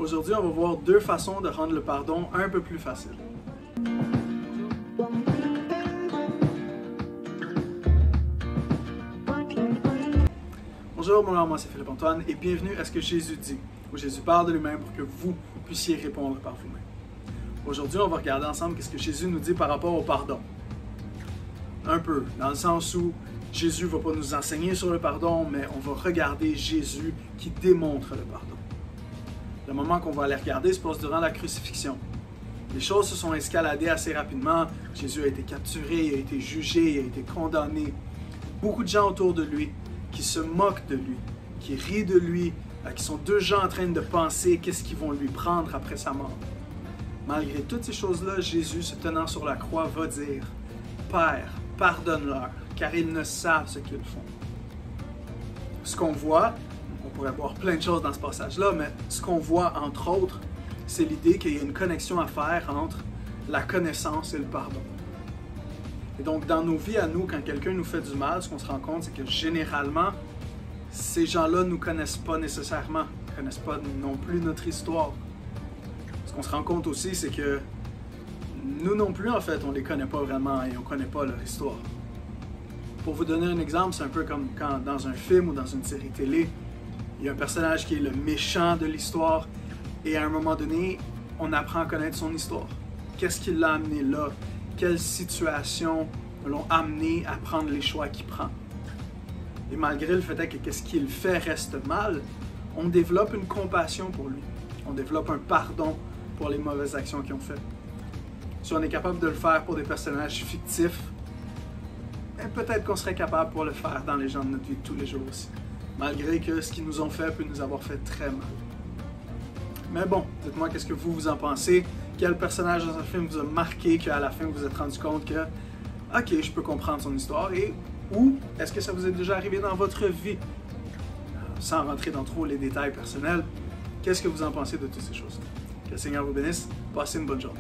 Aujourd'hui, on va voir deux façons de rendre le pardon un peu plus facile. Bonjour, moi c'est Philippe Antoine et bienvenue à ce que Jésus dit, où Jésus parle de lui-même pour que vous puissiez répondre par vous-même. Aujourd'hui, on va regarder ensemble ce que Jésus nous dit par rapport au pardon. Un peu, dans le sens où Jésus ne va pas nous enseigner sur le pardon, mais on va regarder Jésus qui démontre le pardon. Le moment qu'on va aller regarder se passe durant la crucifixion. Les choses se sont escaladées assez rapidement. Jésus a été capturé, il a été jugé, il a été condamné. Beaucoup de gens autour de lui qui se moquent de lui, qui rient de lui, qui sont déjà en train de penser qu'est-ce qu'ils vont lui prendre après sa mort. Malgré toutes ces choses-là, Jésus, se tenant sur la croix, va dire « Père, pardonne-leur, car ils ne savent ce qu'ils font. » Ce qu'on voit, on pourrait voir plein de choses dans ce passage-là, mais ce qu'on voit, entre autres, c'est l'idée qu'il y a une connexion à faire entre la connaissance et le pardon. Et donc, dans nos vies à nous, quand quelqu'un nous fait du mal, ce qu'on se rend compte, c'est que généralement, ces gens-là ne nous connaissent pas nécessairement, ne connaissent pas non plus notre histoire. Ce qu'on se rend compte aussi, c'est que nous non plus, en fait, on ne les connaît pas vraiment et on ne connaît pas leur histoire. Pour vous donner un exemple, c'est un peu comme quand dans un film ou dans une série télé, il y a un personnage qui est le méchant de l'histoire et à un moment donné, on apprend à connaître son histoire. Qu'est-ce qui l'a amené là? Quelles situations l'ont amené à prendre les choix qu'il prend? Et malgré le fait que ce qu'il fait reste mal, on développe une compassion pour lui. On développe un pardon pour les mauvaises actions qu'ils ont faites. Si on est capable de le faire pour des personnages fictifs, peut-être qu'on serait capable pour le faire dans les gens de notre vie de tous les jours aussi. Malgré que ce qu'ils nous ont fait peut nous avoir fait très mal. Mais bon, dites-moi qu'est-ce que vous en pensez. Quel personnage dans un film vous a marqué qu'à la fin vous vous êtes rendu compte que ok, je peux comprendre son histoire, et ou est-ce que ça vous est déjà arrivé dans votre vie? Sans rentrer dans trop les détails personnels, qu'est-ce que vous en pensez de toutes ces choses? Que le Seigneur vous bénisse, passez une bonne journée.